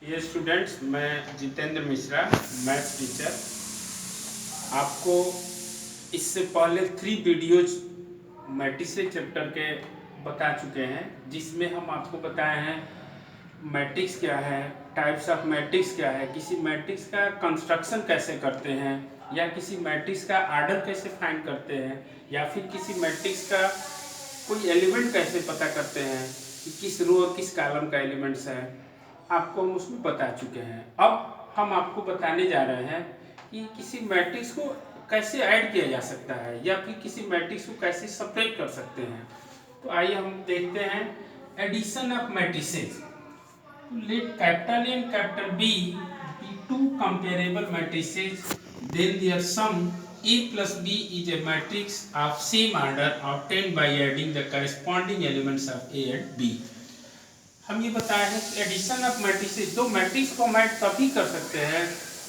ये स्टूडेंट्स, मैं Jitendra Mishra, maths teacher. आपको इससे पहले 3 वीडियोज मैट्रिक्स चैप्टर के बता चुके हैं, जिसमें हम आपको बताए हैं मैट्रिक्स क्या है, टाइप्स ऑफ मैट्रिक्स क्या है, किसी मैट्रिक्स का कंस्ट्रक्शन कैसे करते हैं, या किसी मैट्रिक्स का आर्डर कैसे फाइंड करते हैं, या फिर किसी मैट्रिक्स का कोई एलिमेंट कैसे पता करते हैं कि किस रो और किस कॉलम का एलिमेंट्स है। आपको हम उसमें बता चुके हैं। अब हम आपको बताने जा रहे हैं कि किसी मैट्रिक्स को कैसे ऐड किया जा सकता है, या फिर किसी मैट्रिक्स को कैसे सब्ट्रैक्ट कर सकते हैं। तो आइए हम देखते हैं addition of matrices. Let capital A and capital B be two comparable matrices, then their sum A plus B is a matrix of same order obtained by adding the corresponding elements of A and B. हम ये बताए हैं कि addition of matrices, दो matrix को हम add तभी कर सकते हैं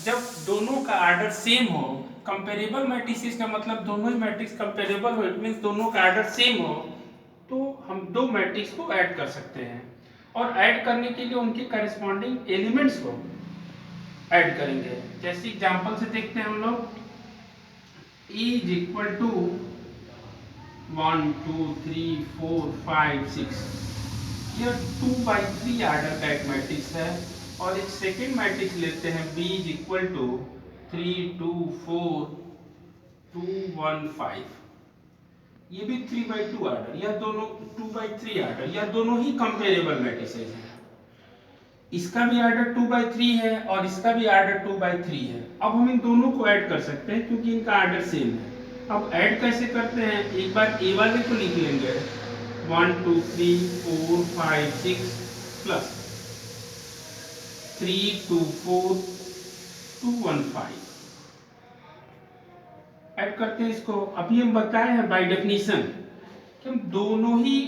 जब दोनों का आर्डर सेम हो। कंपेरेबल मैट्रिसेस का मतलब दोनों ही मैट्रिक्स कंपेरेबल हो, इट मींस दोनों का आर्डर सेम हो, तो हम दो मैट्रिक्स को ऐड कर सकते हैं। और ऐड करने के लिए उनके करस्पॉन्डिंग एलिमेंट्स को ऐड करेंगे। जैसे एग्जांपल से देखते हैं हम लोग, E इज इक्वल टू 1 2 3 4 5 6, यह 2/3 आर्डर का एक मैट्रिक्स है। और एक सेकेंड मैट्रिक्स लेते हैं B इज इक्वल टू 3 2 4 2 1 5, ये भी 3/2 आर्डर, यह दोनों 2/3 आर्डर, यह दोनों ही कंपेरेबल मैट्रिसेस हैं। इसका भी आर्डर 2/3 है और इसका भी आर्डर 2/3 है। अब हम इन दोनों को ऐड कर सकते हैं क्योंकि इनका आर्डर सेम है। अब ऐड कैसे करते हैं, एक बार ए वाले को लिख लेंगे 1 2 3 4 5 6 प्लस 3 2 4 2 1 5, ऐड करते हैं इसको। अभी हम बताए हैं बाय डेफिनेशन कि हम दोनों ही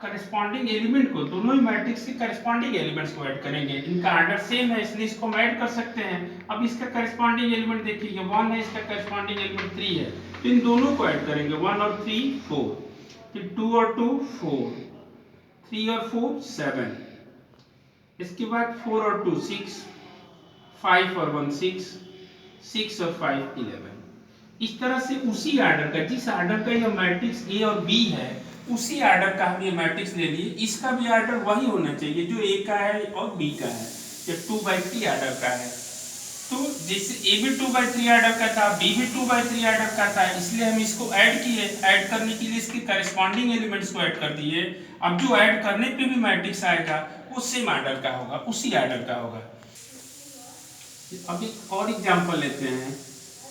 करस्पॉन्डिंग एलिमेंट को, दोनों ही मैट्रिक्स के करस्पॉन्डिंग एलिमेंट्स को ऐड करेंगे। इनका आर्डर सेम है इसलिए इसको हम ऐड कर सकते हैं। अब इसका करस्पॉन्डिंग एलिमेंट देखिए, ये 1 है, इसका करस्पॉन्डिंग एलिमेंट 3 है, तो इन दोनों को ऐड करेंगे। 1 और 3 4, फिर 2 और 2 4, 3 और 4 7, इसके बाद 4 और 2 6, 5 और 1 6, 6 और 5 11। इस तरह से उसी आर्डर का, जिस आर्डर का यह मैट्रिक्स ए और बी है, उसी आर्डर का हम ये मैट्रिक्स ले लिए। इसका भी आर्डर वही होना चाहिए जो ए का है और बी का है, ये 2/3 आर्डर का है। तो जैसे ए भी 2/3 आर्डर का था, बी भी 2/3 आर्डर का था, इसलिए हम इसको ऐड किए। ऐड करने के लिए इसके करस्पॉन्डिंग एलिमेंट्स को ऐड कर दिए। अब जो ऐड करने पे भी मैट्रिक्स आएगा वो सेम आर्डर का होगा, उसी आर्डर का होगा। अब एक और एग्जांपल लेते हैं,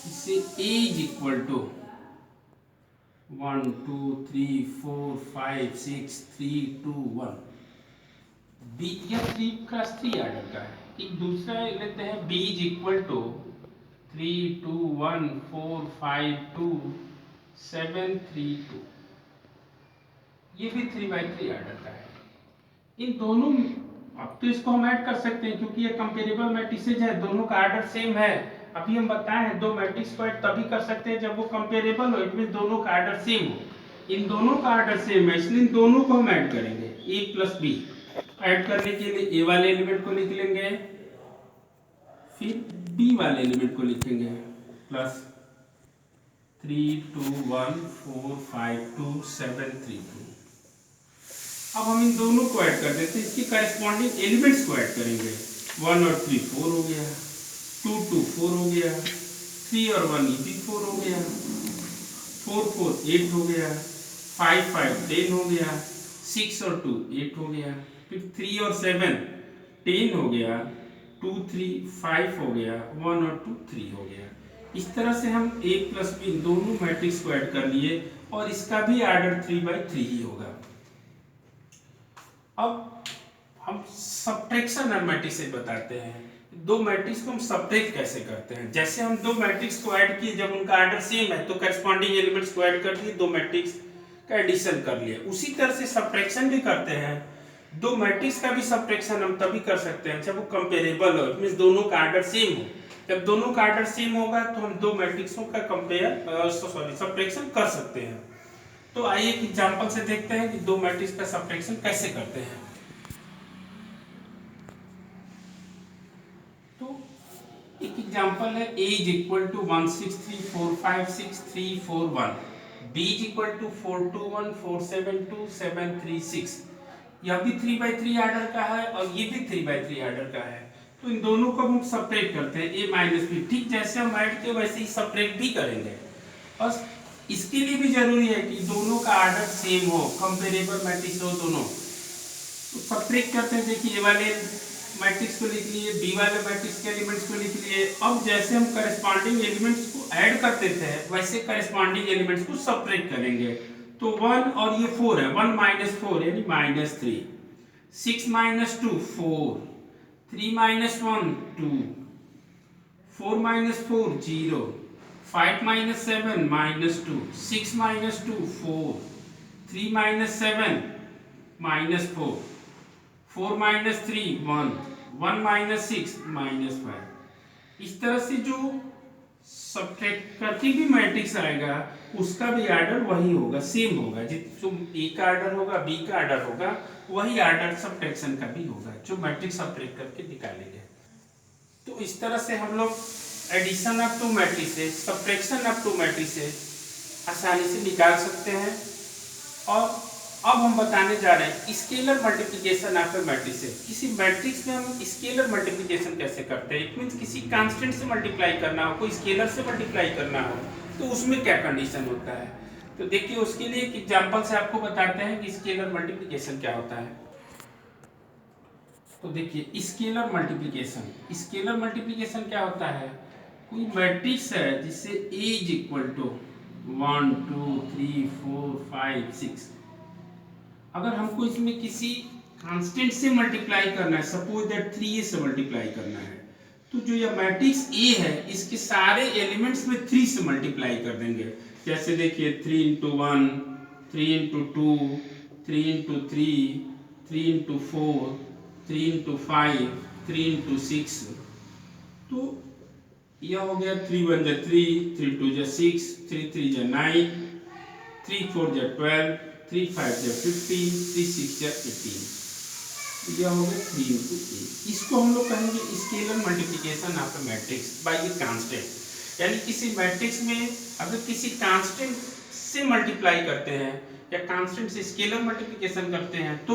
इससे A is equal to 1 2 3 4 5 6 3 2 1, B या 3x3 आर्डर का है। एक दूसरा लेते हैं B इज इक्वल टू 3 2 1 4 5 2 7 3 2, ये भी 3/3 आर्डर का है। इन दोनों, अब तो इसको हम ऐड कर सकते हैं क्योंकि ये कंपेरेबल मैट्रिसेस है, दोनों का आर्डर सेम है। अभी हम बताए हैं दो मैट्रिक्स को ऐड तभी कर सकते हैं जब वो कंपेरेबल हो, इट मींस दोनों का आर्डर सेम हो। इन दोनों का आर्डर सेम है इसलिए इन दोनों को हम ऐड करेंगे, ए प्लस बी। ऐड करने के लिए ए वाले एलिमेंट को लिख लेंगे, फिर बी वाले एलिमेंट को लिखेंगे, प्लस 3 2 1 4 5 2 7 3 2। अब हम इन दोनों को ऐड कर देते हैं, इसकी करस्पॉन्डिंग एलिमेंट्स को ऐड करेंगे। 1 और 3 4 हो गया, 2 2 4 हो गया, 3 और 1 भी 4 हो गया, 4 4 8 हो गया, 5 5 10 हो गया, 6 और 2 8 हो गया, फिर 3 और 7 10 हो गया, 2 3 5 हो गया, 1 और 2 3 हो गया। इस तरह से हम a प्लस बी दोनों मैट्रिक्स को ऐड कर लिए और इसका भी आर्डर 3/3 ही होगा। अब हम सब्ट्रैक्शन ऑफ मैट्रिसेस बताते हैं, दो मैट्रिक्स को हम सब्ट्रैक्ट कैसे करते हैं। जैसे हम दो मैट्रिक्स को ऐड किए, जब उनका आर्डर सेम है तो करस्पॉन्डिंग एलिमेंट्स को ऐड कर दिए, दो मैट्रिक्स का एडिशन कर लिए। उसी तरह से सब्ट्रैक्शन भी करते हैं। दो मैट्रिक्स का भी सब्ट्रैक्शन हम तभी कर सकते हैं जब वो कंपेरेबल हो, इट मींस दोनों का आर्डर सेम हो। जब दोनों का आर्डर सेम होगा तो हम दो मैट्रिक्सों का सब्ट्रैक्शन कर सकते हैं। तो आइए एक एग्जांपल से देखते हैं कि दो मैट्रिक्स का सब्ट्रैक्शन कैसे करते हैं। एक एग्जांपल है a is equal to 163456341, b is equal to 4214727736। यह भी 3/3 आर्डर का है और ये भी 3/3 आर्डर का है। तो इन दोनों को हम सब्ट्रैक्ट करते हैं a माइनस बी, ठीक जैसे हम ऐड किए वैसे ही सब्ट्रैक्ट भी करेंगे। और इसके लिए भी जरूरी है कि दोनों का आर्डर सेम हो, कंपेरेबल मैट्रिक्स हो दोनों। तो सब्ट्रैक्ट करते हैं, देखिए ए वाले मैट्रिक्स को लिख लिए, बी वाले मैट्रिक्स के एलिमेंट्स को लिख लिए। अब जैसे हम करस्पॉन्डिंग एलिमेंट्स को ऐड करते थे वैसे करस्पॉन्डिंग एलिमेंट्स को सब्ट्रैक्ट करेंगे। तो 1 और ये 4 है, 1 माइनस 4 यानी -3, 6 minus 2 4, 3 minus 1 2, 4 minus 4 0, 5 minus 7 minus 2, 6 minus 2 4, 3 minus 7 minus 4, 4 minus 3 1, 1 minus 6 minus 5। इस तरह से जो सब्ट्रैक्ट करके भी मैट्रिक्स आएगा उसका भी आर्डर वही होगा, सेम होगा। जो ए का आर्डर होगा, बी का आर्डर होगा, वही आर्डर सब्ट्रैक्शन का भी होगा जो मैट्रिक्स सब्ट्रैक्ट करके निकालेंगे। तो इस तरह से हम लोग addition of two matrices, subtraction of two matrices आसानी से निकाल सकते हैं। और अब हम बताने जा रहे हैं scalar multiplication of A matrices. किसी मैट्रिक्स में हम स्केलर मल्टीप्लिकेशन कैसे करते हैं। इट मींस किसी कांस्टेंट से मल्टीप्लाई करना हो, कोई स्केलर से मल्टीप्लाई करना हो तो उसमें क्या कंडीशन होता है। तो देखिए उसके लिए एक एग्जांपल से आपको बताते हैं कि स्केलर मल्टीप्लिकेशन क्या होता है। तो देखिए स्केलर मल्टीप्लिकेशन क्या होता है। कोई मैट्रिक्स है जिससे a इज इक्वल टू 1 2 3 4 5 6, अगर हमको इसमें किसी कांस्टेंट से मल्टीप्लाई करना है, सपोज दैट 3a से मल्टीप्लाई करना है, तो जो यह मैट्रिक्स a है इसके सारे एलिमेंट्स में 3 से मल्टीप्लाई कर देंगे। जैसे देखिए 3 into 1, 3 into 2, 3 into 3, 3 into 4, 3 into 5, 3 into 6। तो यह हो गया 3 1 जा 3, 3 2 जा 6, 3 3 जा 9, 3 4 जा 12, 3 5 जा 15, 3 6 जा 18। यह हो गया 3 into 8। इसको हम लोग कहेंगे scalar multiplication of A matrix bye a constant. यानी किसी मैट्रिक्स में अगर किसी कांस्टेंट से मल्टीप्लाई करते हैं या कांस्टेंट से स्केलर मल्टीप्लिकेशन करते हैं तो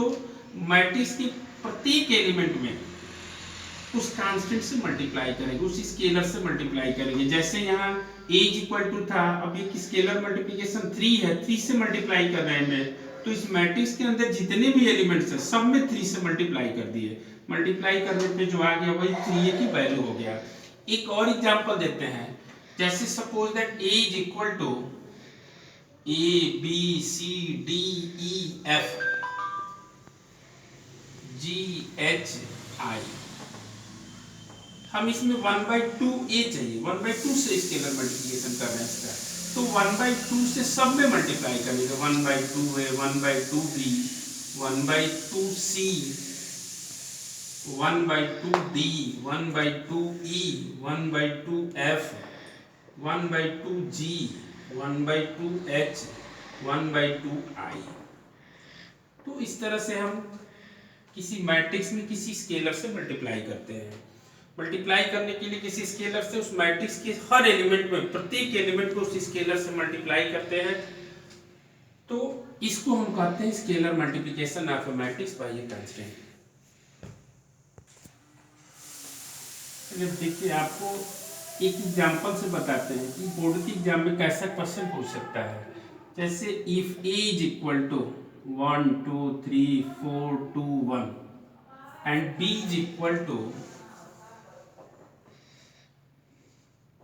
मैट्रिक्स के प्रत्येक एलिमेंट में उस कांस्टेंट से मल्टीप्लाई करेंगे, उस स्केलर से मल्टीप्लाई करेंगे। जैसे यहाँ a इज इक्वल टू था, अब ये स्केलर मल्टीप्लिकेशन 3 है, 3 से मल्टीप्लाई कर रहे हैं मैं, तो इस मैट्रिक्स के अंदर जितने भी एलिमेंट्स हैं सब में 3 से मल्टीप्लाई कर दिए। मल्टीप्लाई करने पे जो आ गया वही 3a की वैल्यू हो गया। एक और एग्जांपल देते हैं, जैसे suppose that a is equal to a b c d e f g h i। हम इसमें 1/2a चाहिए, 1/2 से स्केलर मल्टीप्लिकेशन कर रहे हैं इसका, तो 1/2 से सब में मल्टीप्लाई करेंगे। 1/2 है, 1/2b, 1/2c, 1/2d, 1/2e, 1/2f, 1/2g, 1/2h, 1/2i। तो इस तरह से हम किसी मैट्रिक्स में किसी स्केलर से मल्टीप्लाई करते हैं। मल्टीप्लाई करने के लिए किसी स्केलर से उस मैट्रिक्स के हर एलिमेंट में, प्रत्येक एलिमेंट को उस स्केलर से मल्टीप्लाई करते हैं, तो इसको हम कहते हैं scalar multiplication of A matrix bye a constant. देखिए आपको एक एग्जांपल से बताते हैं कि बोर्ड के एग्जाम में कैसा क्वेश्चन पूछ सकता है। जैसे if a is equal to 1 2 3 4 2 1 and b is equal to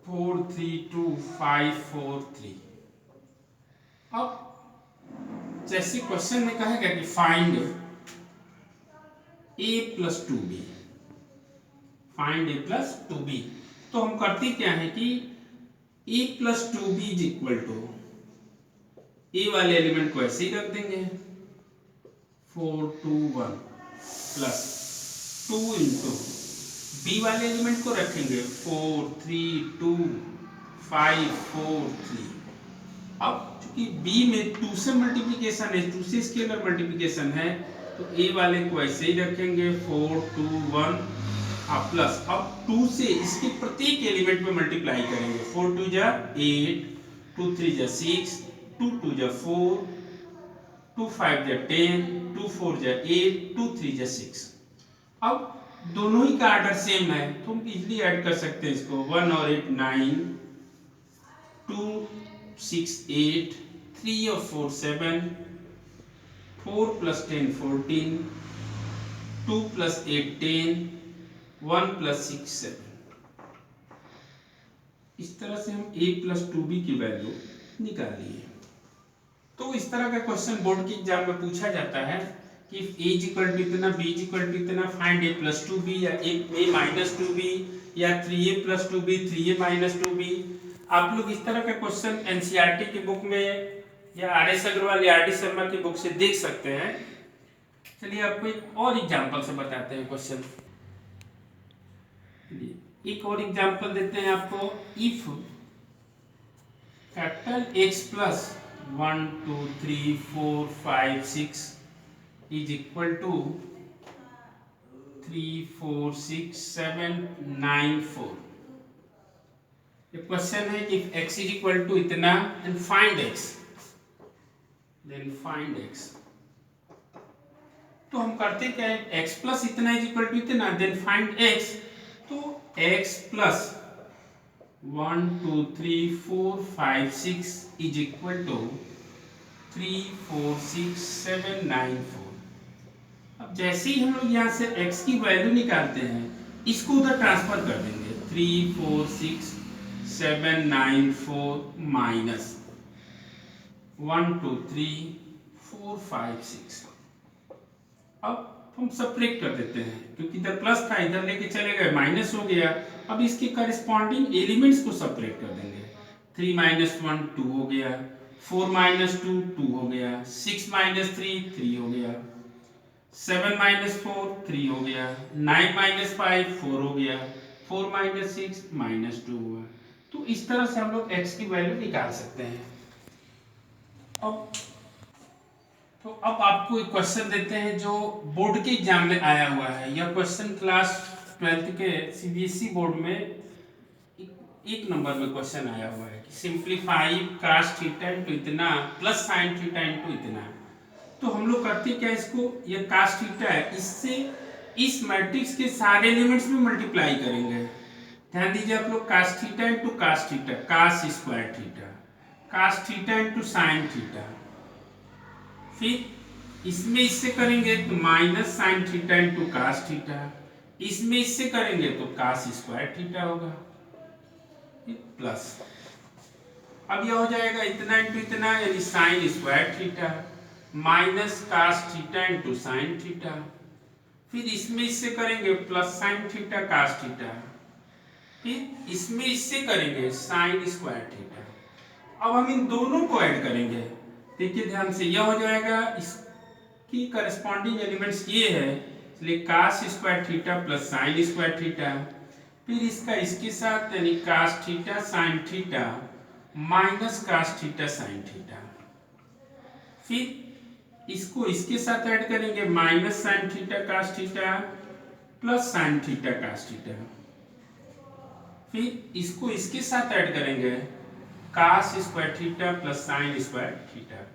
4 3 2 5 4 3। अब जैसे क्वेश्चन में कहेगा कि find a plus 2b, find a plus 2b, तो हम करते क्या है कि a plus 2b is equal to a वाले एलिमेंट को ऐसे ही रख देंगे 4 2 1 प्लस 2 इंटू b वाले एलिमेंट को रखेंगे 4 3 2 5 4 3। अब चूंकि b में 2 से मल्टीप्लिकेशन है, 2 से स्केलर मल्टीप्लिकेशन है, तो a वाले को ऐसे ही रखेंगे 4 2 1 प्लस, अब 2 से इसके प्रत्येक एलिमेंट में मल्टीप्लाई करेंगे। 4 2 जा 8, 2 3 जा 6, 2 2 जा 4, 2 5 जा 10, 2 4 जा 8, 2 3 जा 6। अब दोनों ही का ऑर्डर सेम है तो हम इजीली ऐड कर सकते हैं इसको। 1 और 8 9, 2 6 8, 3 और 4 7, 4 plus 10 14, 2 plus 8 10, 1 plus 6 7। इस तरह से हम a plus 2b की वैल्यू निकाल लिए। तो इस तरह का क्वेश्चन बोर्ड के एग्जाम में पूछा जाता है कि a इक्वल टू इतना, b इक्वल टू इतना, फाइंड a plus 2b या a minus 2b या 3a plus 2b 3a minus 2b। आप लोग इस तरह का क्वेश्चन एनसीईआरटी की बुक में या आर.एस. अग्रवाल या आर.डी. शर्मा की बुक से देख सकते हैं। चलिए आपको एक और एग्जांपल से बताते हैं क्वेश्चन। एक और एग्जांपल देते हैं आपको। If capital X plus 1 2 3 4 5 6 is equal to 3 4 6 7 9 4। ये क्वेश्चन है कि x इज इक्वल टू इतना and find x, then find x। तो हम करते क्या है, x प्लस इतना इज इक्वल टू इतना, देन फाइंड x। तो x plus 1 2 3 4 5 6 is equal to 3 4 6 7 9 4। अब जैसे ही हम लोग यहाँ से x की वैल्यू निकालते हैं इसको उधर ट्रांसफर कर देंगे। 3 4 6 7 9 4 माइनस 1 2 3 4 5 6। अब हम सब्ट्रैक्ट कर देते हैं क्योंकि इधर प्लस था, इधर लेके चले गए माइनस हो गया। अब इसके करस्पॉन्डिंग एलिमेंट्स को सब्ट्रैक्ट कर देंगे। 3 minus 1 2 हो गया, 4 minus 2 2 हो गया, 6 minus 3 3 हो गया, 7 minus 4 3 हो गया, 9 minus 5 4 हो गया, 4 minus 6 minus 2 हुआ। तो इस तरह से हम लोग x की वैल्यू निकाल सकते हैं। अब आपको एक क्वेश्चन देते हैं जो बोर्ड के एग्जाम में आया हुआ है। यह क्वेश्चन क्लास 12th के सीबीएसई बोर्ड में एक नंबर में क्वेश्चन आया हुआ है कि सिंप्लीफाई cos थीटा इनटू इतना प्लस sin थीटा इनटू इतना। तो हम लोग करते क्या, इसको ये cos थीटा है, इससे इस मैट्रिक्स के सारे एलिमेंट्स में मल्टीप्लाई करेंगे। ध्यान दीजिए आप लोग, cos theta into cos theta, cos square theta, cos theta into sin theta. फिर इसमें इससे करेंगे तो minus sine theta into cos theta, इसमें इससे करेंगे तो कास स्क्वायर थीटा होगा प्लस। अब यह हो जाएगा इतना इंटू इतना यानी sine square theta minus cos theta into sine theta. फिर इसमें इससे करेंगे plus sine theta cos theta, फिर इसमें इससे करेंगे साइन स्क्वायर थीटा। अब हम इन दोनों को ऐड करेंगे। देखिए ध्यान से, यह हो जाएगा इसकी करस्पॉन्डिंग एलिमेंट्स ये है, इसलिए cos square theta plus sign square theta. फिर इसका इसके साथ यानी cos theta sine theta minus cos theta sine theta. फिर इसको इसके साथ ऐड करेंगे minus sine theta cos theta plus sine theta cos theta. फिर इसको इसके साथ ऐड करेंगे cos square theta plus sign square theta.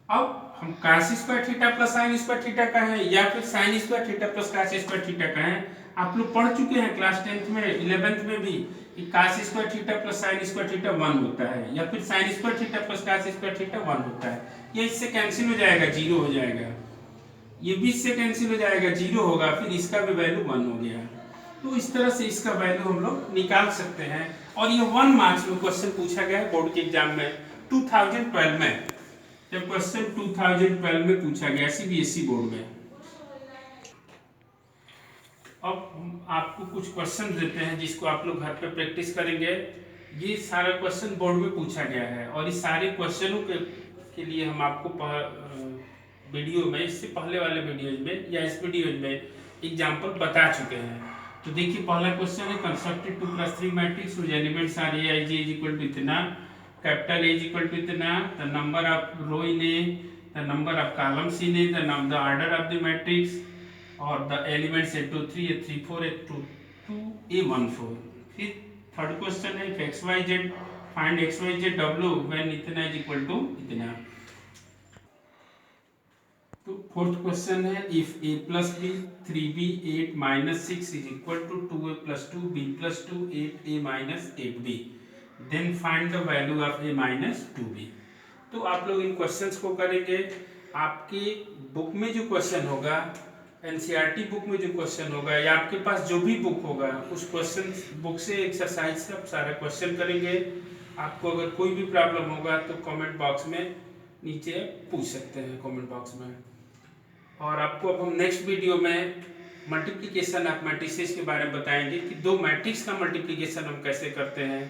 अब हम cos square theta plus sign square theta कहें या फिर sign square theta plus cos square theta कहें, आप लोग पढ़ चुके हैं क्लास 10th में 11th में भी कि cos square theta plus sign square theta 1 होता है या फिर sign square theta plus cos square theta 1 होता है। ये इससे कैंसिल हो जाएगा, 0 हो जाएगा, ये भी इससे कैंसिल हो जाएगा, 0 होगा, फिर इसका भी वैल्यू 1 हो गया। तो इस तरह से इसका वैल्यू हम लोग निकाल सकते हैं। और ये 1 मार्क्स में क्वेश्चन पूछा गया है बोर्ड के एग्जाम में 2012 में, जब क्वेश्चन 2012 में पूछा गया सीबीएसई बोर्ड में। अब आपको कुछ क्वेश्चन देते हैं जिसको आप लोग घर पे प्रैक्टिस करेंगे। ये सारा क्वेश्चन बोर्ड में पूछा गया है और इस सारे क्वेश्चनों के लिए हम आपको वीडियो में, इससे पहले वाले वीडियोज में या इस वीडियो में एग्जाम्पल बता चुके हैं। तो देखिए पहला क्वेश्चन है constructed 2 + 3 matrix whose elements are A I J is equal to इतना, capital A is equal to इतना, the number of row in A, the number of columns in A, the order of the matrix और the elements A2 3 A3 4 A2 2a14। फिर third question है if X Y Z find X Y Z W when इतना is equal to इतना। तो fourth question है if a plus B 3b 8 minus 6 is equal to 2a plus 2 b plus 2 8a minus 8b then find the value of a minus 2b। तो आप लोग इन questions को करेंगे। आपके बुक में जो क्वेश्चन होगा, एनसीईआरटी बुक में जो क्वेश्चन होगा या आपके पास जो भी बुक होगा उस क्वेश्चन बुक से एक्सरसाइज से आप सारा क्वेश्चन करेंगे। आपको अगर कोई भी प्रॉब्लम होगा तो कमेंट बॉक्स में नीचे पूछ सकते हैं कमेंट बॉक्स में। और आपको अब हम नेक्स्ट वीडियो में मल्टीप्लिकेशन ऑफ मैट्रिसेस के बारे में बताएंगे कि दो मैट्रिक्स का मल्टीप्लिकेशन हम कैसे करते हैं।